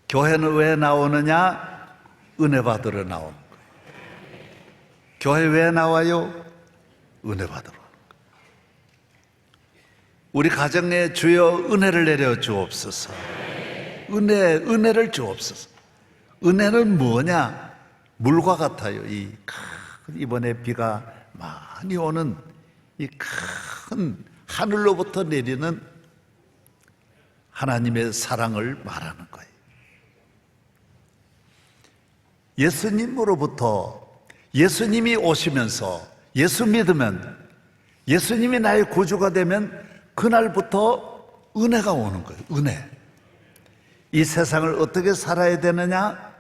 교회는 왜 나오느냐? 은혜 받으러 나오는 거예요. 교회 왜 나와요? 은혜 받으러. 우리 가정에 주여 은혜를 내려 주옵소서. 은혜를 주옵소서. 은혜는 뭐냐? 물과 같아요. 이번에 비가 많이 오는 이 큰 하늘로부터 내리는 하나님의 사랑을 말하는 거예요. 예수님으로부터, 예수님이 오시면서 예수 믿으면, 예수님이 나의 구주가 되면 그날부터 은혜가 오는 거예요. 은혜. 이 세상을 어떻게 살아야 되느냐?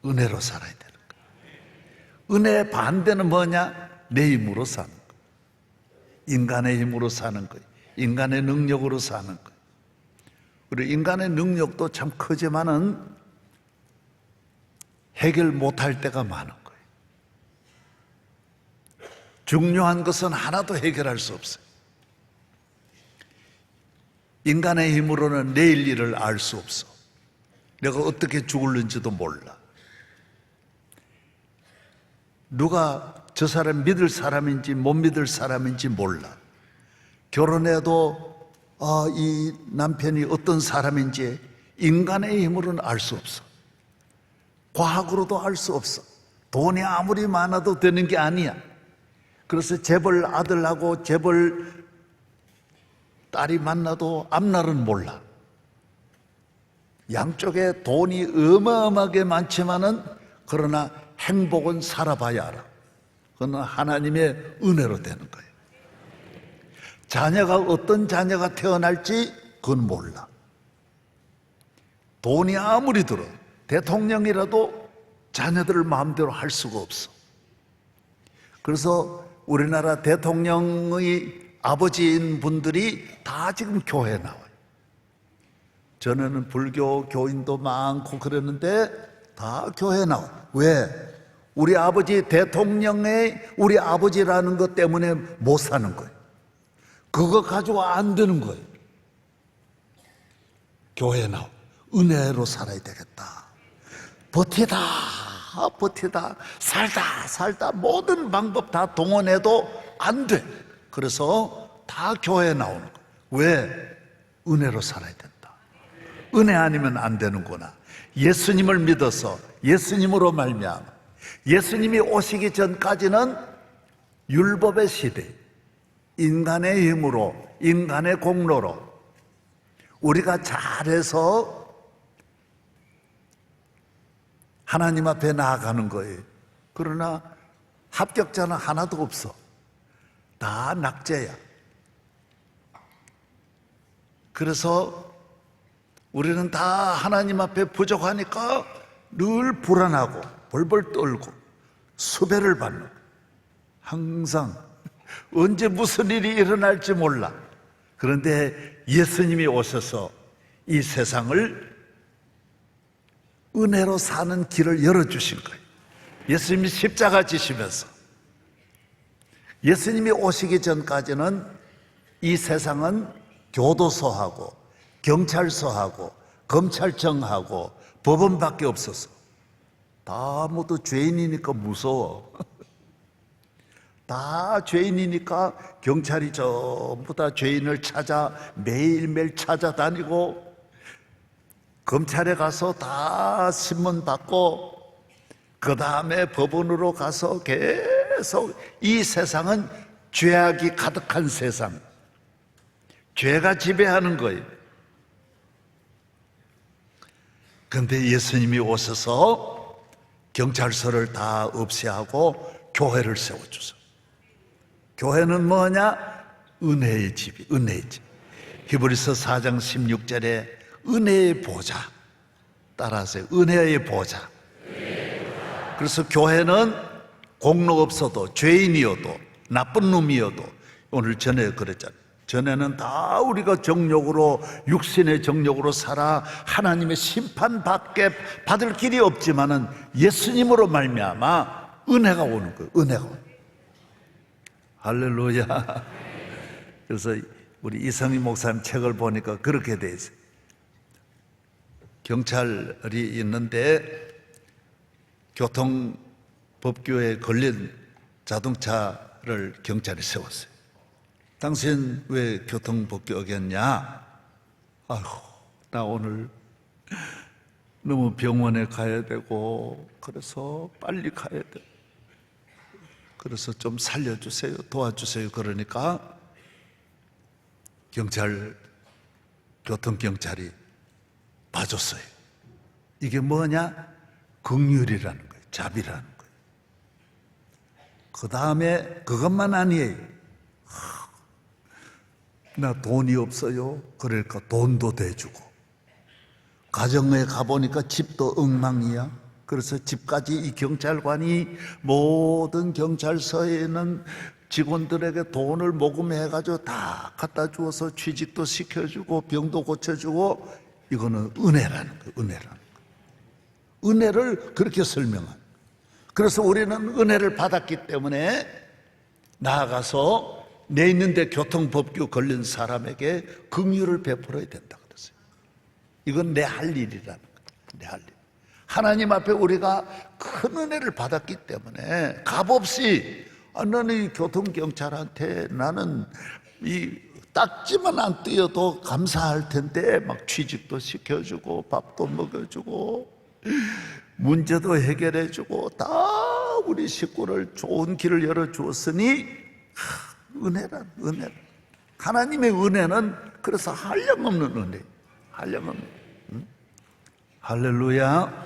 은혜로 살아야 되는 거예요. 은혜의 반대는 뭐냐? 내 힘으로 사는 거예요. 인간의 힘으로 사는 거예요. 인간의 능력으로 사는 거예요. 그리고 인간의 능력도 참 크지만은 해결 못할 때가 많은 거예요. 중요한 것은 하나도 해결할 수 없어요. 인간의 힘으로는 내일 일을 알 수 없어. 내가 어떻게 죽을는지도 몰라. 누가 저 사람 믿을 사람인지 못 믿을 사람인지 몰라. 결혼해도 이 남편이 어떤 사람인지 인간의 힘으로는 알 수 없어. 과학으로도 알 수 없어. 돈이 아무리 많아도 되는 게 아니야. 그래서 재벌 아들하고 재벌 딸이 만나도 앞날은 몰라. 양쪽에 돈이 어마어마하게 많지만은 그러나 행복은 살아봐야 알아. 그건 하나님의 은혜로 되는 거예요. 자녀가 어떤 자녀가 태어날지 그건 몰라. 돈이 아무리 들어 대통령이라도 자녀들을 마음대로 할 수가 없어. 그래서 우리나라 대통령의 아버지인 분들이 다 지금 교회에 나와요. 전에는 불교 교인도 많고 그랬는데 다 교회에 나와요. 왜? 우리 아버지 대통령의 우리 아버지라는 것 때문에 못 사는 거예요. 그거 가지고 안 되는 거예요. 교회에 나와. 은혜로 살아야 되겠다. 버티다 살다 모든 방법 다 동원해도 안 돼. 그래서 다 교회에 나오는 거예요. 왜? 은혜로 살아야 된다. 은혜 아니면 안 되는구나. 예수님을 믿어서 예수님으로 말미암아 예수님이 오시기 전까지는 율법의 시대, 인간의 힘으로, 인간의 공로로 우리가 잘해서 하나님 앞에 나아가는 거예요. 그러나 합격자는 하나도 없어. 다 낙제야. 그래서 우리는 다 하나님 앞에 부족하니까 늘 불안하고 벌벌 떨고 수배를 받는, 항상 언제 무슨 일이 일어날지 몰라. 그런데 예수님이 오셔서 이 세상을 은혜로 사는 길을 열어주신 거예요. 예수님이 십자가 지시면서. 예수님이 오시기 전까지는 이 세상은 교도소하고 경찰서하고 검찰청하고 법원밖에 없었어. 다 모두 죄인이니까 무서워. 다 죄인이니까 경찰이 전부 다 죄인을 찾아 매일매일 찾아다니고, 검찰에 가서 다 신문 받고, 그 다음에 법원으로 가서 계속, 이 세상은 죄악이 가득한 세상, 죄가 지배하는 거예요. 그런데 예수님이 오셔서 경찰서를 다 없애하고 교회를 세워주세요. 교회는 뭐냐? 은혜의 집이, 은혜의 집. 히브리서 4장 16절에 은혜의 보좌, 따라하세요. 은혜의 보좌. 그래서 교회는 공로 없어도, 죄인이어도, 나쁜 놈이어도, 오늘 전에 그랬잖아요. 전에는 다 우리가 정욕으로, 육신의 정욕으로 살아 하나님의 심판밖에 받을 길이 없지만은 예수님으로 말미암아 은혜가 오는 거예요. 은혜가 오는 거예요. 할렐루야. 그래서 우리 이성희 목사님 책을 보니까 그렇게 돼 있어요. 경찰이 있는데 교통법규에 걸린 자동차를 경찰이 세웠어요. 당신 왜 교통법규 어겼냐? 아휴, 나 오늘 너무 병원에 가야 되고 그래서 빨리 가야 돼. 그래서 좀 살려주세요, 도와주세요. 그러니까 교통경찰이 봐줬어요. 이게 뭐냐? 긍휼이라는 거예요. 자비라는 거예요. 그 다음에 그것만 아니에요. 나 돈이 없어요. 그러니까 돈도 대주고, 가정에 가보니까 집도 엉망이야. 그래서 집까지 이 경찰관이 모든 경찰서에 있는 직원들에게 돈을 모금해가지고 다 갖다 주어서 취직도 시켜주고 병도 고쳐주고. 이거는 은혜라는 거예요. 은혜라는 거예요. 은혜를 그렇게 설명한. 그래서 우리는 은혜를 받았기 때문에 나아가서 내 있는데 교통법규 걸린 사람에게 긍휼을 베풀어야 된다 그랬어요. 이건 내 할 일이라는 거예요. 내 할 일. 하나님 앞에 우리가 큰 은혜를 받았기 때문에 값없이 나는 이 교통경찰한테 나는 이 딱지만 안 띄어도 감사할 텐데 막 취직도 시켜주고 밥도 먹여주고 문제도 해결해주고 다 우리 식구를 좋은 길을 열어주었으니 은혜란 은혜. 하나님의 은혜는 그래서 한량없는 은혜. 한량없는. 할렐루야.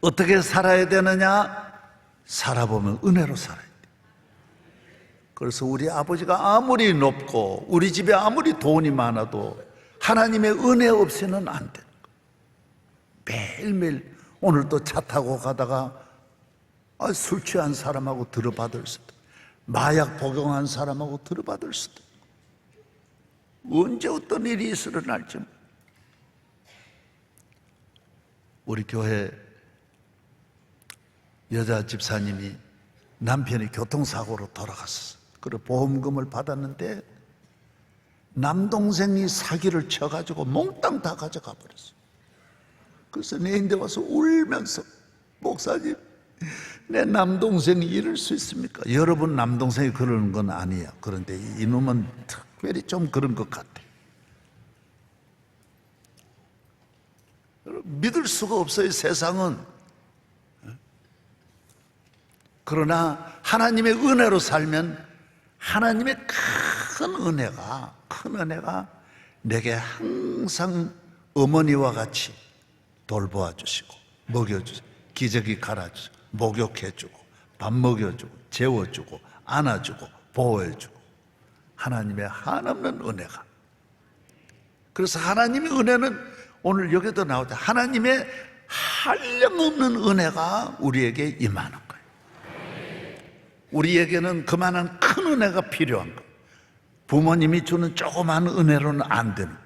어떻게 살아야 되느냐? 살아보면 은혜로 살아야 돼. 그래서 우리 아버지가 아무리 높고 우리 집에 아무리 돈이 많아도 하나님의 은혜 없이는 안 되는 거예요. 매일매일 오늘도 차 타고 가다가 술 취한 사람하고 들어받을 수도, 마약 복용한 사람하고 들어받을 수도, 언제 어떤 일이 일어날지. 우리 교회 여자 집사님이 남편이 교통사고로 돌아갔어. 그리고 보험금을 받았는데 남동생이 사기를 쳐가지고 몽땅 다 가져가 버렸어. 그래서 내 인데 와서 울면서, 목사님, 내 남동생이 이럴 수 있습니까? 여러분 남동생이 그러는 건 아니에요. 그런데 이놈은 특별히 좀 그런 것 같아. 믿을 수가 없어요, 세상은. 그러나 하나님의 은혜로 살면 하나님의 큰 은혜가 내게 항상 어머니와 같이 돌보아 주시고 먹여주시고 기저귀 갈아주시고 목욕해주고 밥 먹여주고 재워주고 안아주고 보호해주고, 하나님의 한없는 은혜가. 그래서 하나님의 은혜는 오늘 여기도 나오죠. 하나님의 한량없는 은혜가 우리에게 임하는 거예요. 우리에게는 그만한 큰 은혜가 필요한 거예요. 부모님이 주는 조그만 은혜로는 안 되는 거예요.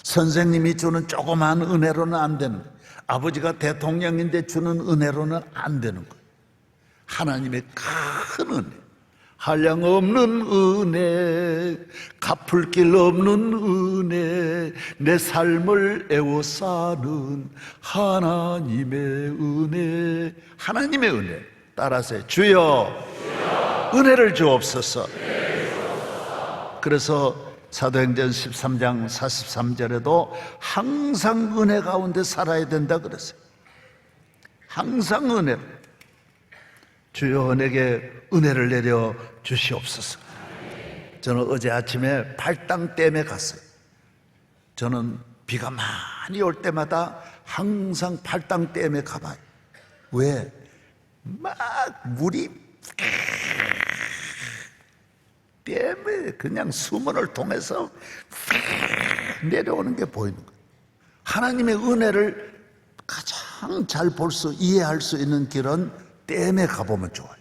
선생님이 주는 조그만 은혜로는 안 되는 거예요. 아버지가 대통령인데 주는 은혜로는 안 되는 거예요. 하나님의 큰 은혜, 한량없는 은혜, 갚을 길 없는 은혜, 내 삶을 애워싸는 하나님의 은혜. 하나님의 은혜 따라서 주여 은혜를 주옵소서. 그래서 사도행전 13장 43절에도 항상 은혜 가운데 살아야 된다 그랬어요. 항상 은혜로. 주여 내게 은혜를 내려 주시옵소서. 저는 어제 아침에 팔당댐에 갔어요. 저는 비가 많이 올 때마다 항상 팔당댐에 가봐요. 왜? 막 물이 댐에 그냥 수문을 통해서 내려오는 게 보이는 거예요. 하나님의 은혜를 가장 잘 볼 수, 이해할 수 있는 길은 댐에 가보면 좋아요.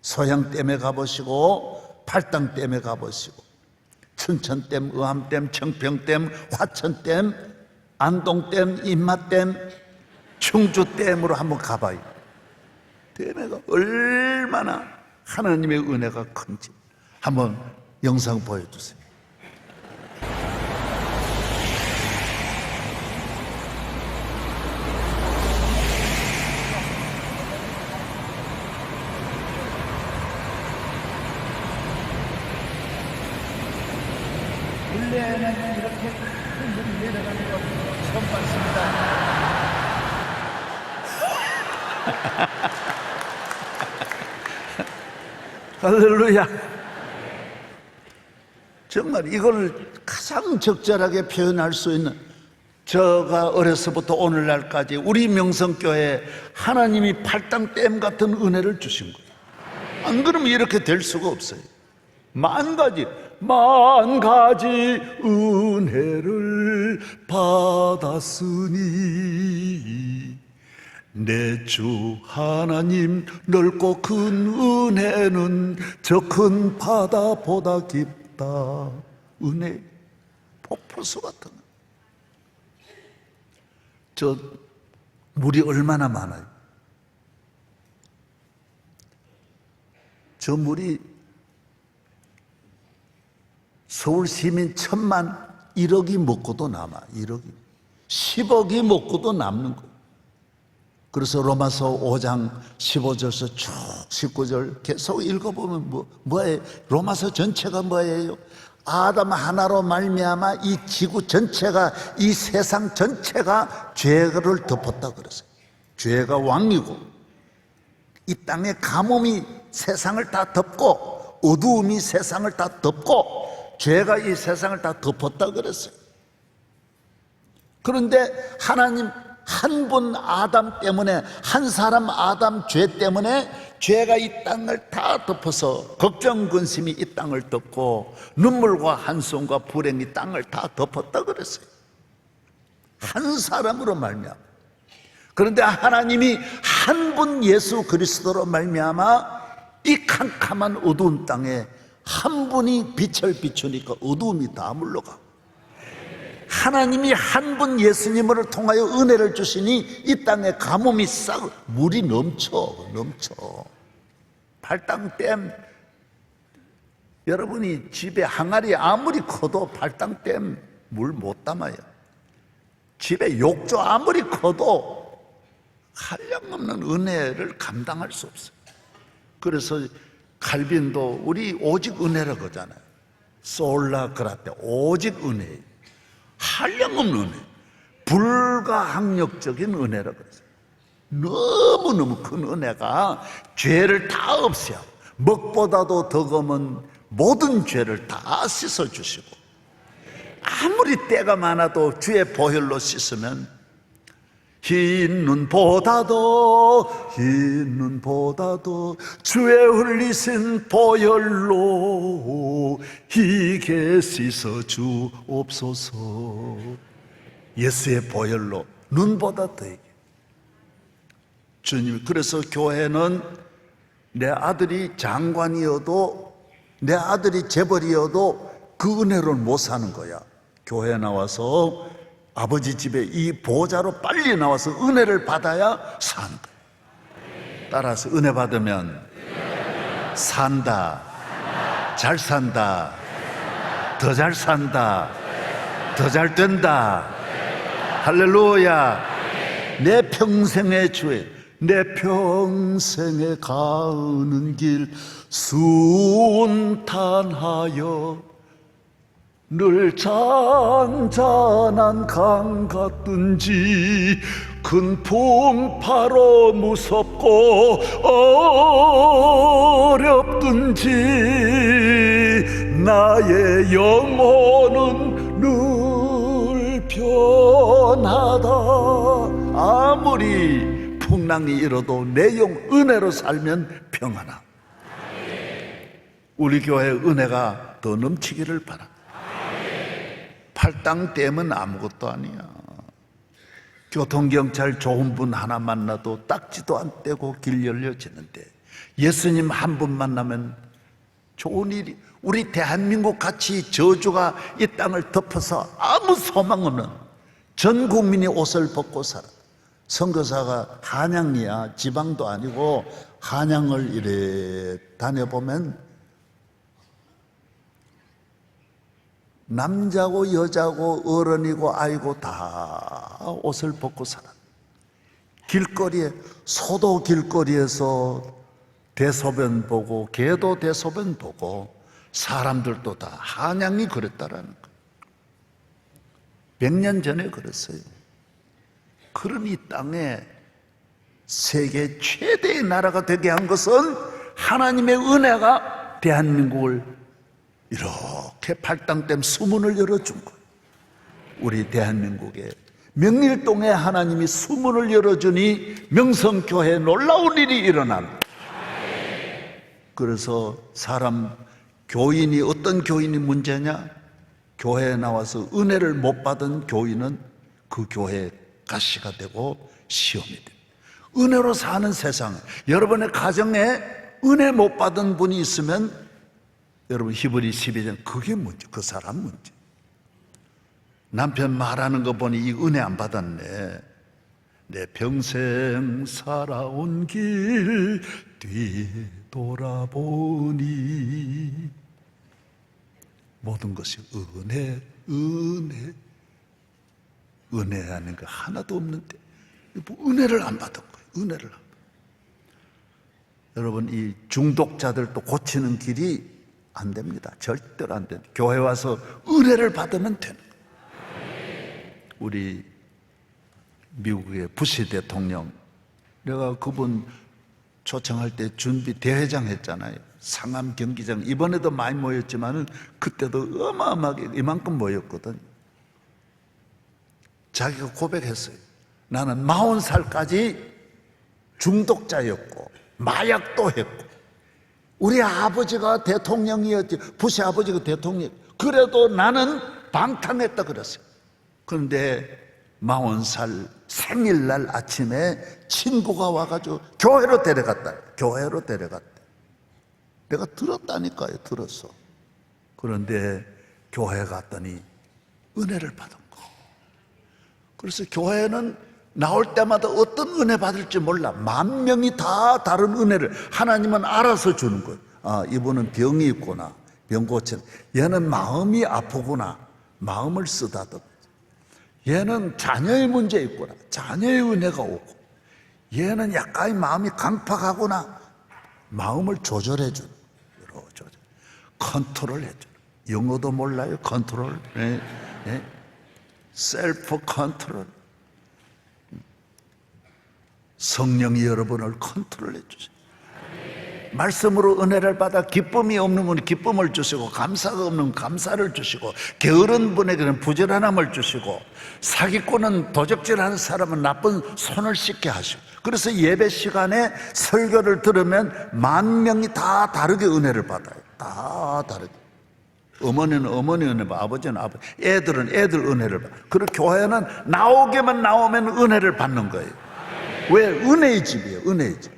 소양댐에 가보시고 팔당댐에 가보시고 춘천댐, 의암댐, 청평댐, 화천댐, 안동댐, 인마댐, 충주댐으로 한번 가봐요. 댐에가 얼마나 하나님의 은혜가 큰지 한번 영상 보여주세요. 예배에는 이렇게 큰 물이 내려가는 거 처음 봤습니다. 할렐루야. 정말 이걸 가장 적절하게 표현할 수 있는, 저가 어려서부터 오늘날까지 우리 명성교회에 하나님이 팔당댐 같은 은혜를 주신 거예요. 안 그러면 이렇게 될 수가 없어요. 만 가지 은혜를 받았으니 내 주 하나님 넓고 큰 은혜는 저 큰 바다보다 깊다. 은혜 폭포수 같은 저 물이 얼마나 많아요. 저 물이 서울 시민 1,000만 1억이 먹고도 남아. 1억이 10억이 먹고도 남는 거. 그래서 로마서 5장 15절에서 쭉 19절 계속 읽어보면 뭐예요? 로마서 전체가 뭐예요? 아담 하나로 말미암아 이 지구 전체가, 이 세상 전체가 죄를 덮었다 그랬어요. 죄가 왕이고 이 땅의 가뭄이 세상을 다 덮고 어두움이 세상을 다 덮고 죄가 이 세상을 다 덮었다 그랬어요. 그런데 하나님 한 분 아담 때문에, 한 사람 아담 죄 때문에 죄가 이 땅을 다 덮어서 걱정 근심이 이 땅을 덮고 눈물과 한숨과 불행이 땅을 다 덮었다 그랬어요. 한 사람으로 말미암아. 그런데 하나님이 한 분 예수 그리스도로 말미암아 이 캄캄한 어두운 땅에 한 분이 빛을 비추니까 어두움이 다 물러가고, 하나님이 한 분 예수님을 통하여 은혜를 주시니 이 땅에 가뭄이 싹, 물이 넘쳐. 팔당댐, 여러분이 집에 항아리 아무리 커도 팔당댐 물 못 담아요. 집에 욕조 아무리 커도 한량없는 은혜를 감당할 수 없어요. 그래서 칼빈도 우리 오직 은혜라고 하잖아요. 솔라 그라테, 오직 은혜, 한량없는 은혜, 불가항력적인 은혜라고 했어요. 너무너무 큰 은혜가 죄를 다 없애고 먹보다도 더 검은 모든 죄를 다 씻어주시고, 아무리 때가 많아도 주의 보혈로 씻으면 흰 눈보다도 주의 흘리신 보혈로 희게 씻어 주옵소서. 예수의 보혈로 눈보다 더하게. 주님, 그래서 교회는 내 아들이 장관이어도, 내 아들이 재벌이어도 그 은혜로는 못 사는 거야. 교회 나와서 아버지 집에 이 보좌로 빨리 나와서 은혜를 받아야 사는 거야. 따라서 은혜 받으면 산다, 잘 산다, 더 잘 산다, 더 잘 된다. 할렐루야. 내 평생의 주에, 내 평생에 가는 길 순탄하여 늘 잔잔한 강 같든지 큰 풍파로 무섭고 어렵든지 나의 영혼은 늘 편하다. 아무리 풍랑이 일어도 내 영 은혜로 살면 평안하다. 우리 교회 은혜가 더 넘치기를 바랍니다. 팔당댐은 아무것도 아니야. 교통경찰 좋은 분 하나 만나도 딱지도 안 떼고 길 열려지는데, 예수님 한 분 만나면 좋은 일이, 우리 대한민국 같이 저주가 이 땅을 덮어서 아무 소망 없는 전 국민이 옷을 벗고 살아. 선교사가 한양이야, 지방도 아니고 한양을 이래 다녀보면 남자고 여자고 어른이고 아이고 다 옷을 벗고 살아. 길거리에, 소도 길거리에서 대소변 보고 개도 대소변 보고 사람들도 다 한양이 그랬다라는 거예요. 100년 전에 그랬어요. 그런 이 땅에 세계 최대의 나라가 되게 한 것은 하나님의 은혜가 대한민국을 이렇게 팔당댐 수문을 열어준 거예요. 우리 대한민국에 명일동에 하나님이 수문을 열어주니 명성교회에 놀라운 일이 일어난 거예요. 그래서 교인이 어떤 교인이 문제냐? 교회에 나와서 은혜를 못 받은 교인은 그 교회에 가시가 되고 시험이 됩니다. 은혜로 사는 세상, 여러분의 가정에 은혜 못 받은 분이 있으면 여러분 히브리 12장 그게 문제, 그 사람 문제. 남편 말하는 거 보니 이 은혜 안 받았네. 내 평생 살아온 길 뒤돌아보니 모든 것이 은혜라는 거 하나도 없는데 은혜를 안 받은 거예요. 은혜를 안 받은. 여러분 이 중독자들도 고치는 길이 안 됩니다. 절대로 안 됩니다. 교회 와서 은혜를 받으면 되는 거예요. 우리 미국의 부시 대통령, 내가 그분 초청할 때 준비 대회장 했잖아요. 상암 경기장. 이번에도 많이 모였지만은 그때도 어마어마하게 이만큼 모였거든요. 자기가 고백했어요. 나는 40살까지 중독자였고 마약도 했고 우리 아버지가 대통령이었지, 부시 아버지가 대통령. 그래도 나는 방탕했다 그랬어요. 그런데 40살 생일날 아침에 친구가 와가지고 교회로 데려갔다. 교회로 데려갔다. 내가 들었다니까요. 들었어. 그런데 교회 갔더니 은혜를 받은 거. 그래서 교회는 나올 때마다 어떤 은혜 받을지 몰라. 10,000명이 다 다른 은혜를 하나님은 알아서 주는 거예요. 아, 이분은 병이 있구나. 병 고치는. 얘는 마음이 아프구나. 마음을 쓰다듬. 얘는 자녀의 문제 있구나. 자녀의 은혜가 오고. 얘는 약간 마음이 강팍하구나. 마음을 조절해 준. 조절. 컨트롤 해 준. 영어도 몰라요. 컨트롤. 네. 네. 셀프 컨트롤. 성령이 여러분을 컨트롤해 주세요. 말씀으로 은혜를 받아 기쁨이 없는 분은 기쁨을 주시고 감사가 없는 감사를 주시고 게으른 분에게는 부지런함을 주시고 사기꾼은 도적질하는 사람은 나쁜 손을 씻게 하시고 그래서 예배 시간에 설교를 들으면 10,000명이 다 다르게 은혜를 받아요. 다 다르게. 어머니는 어머니 은혜 받아, 아버지는 아버지, 애들은 애들 은혜를 받아. 그리고 교회는 나오기만 나오면 은혜를 받는 거예요. 왜? 은혜의 집이에요. 은혜의 집.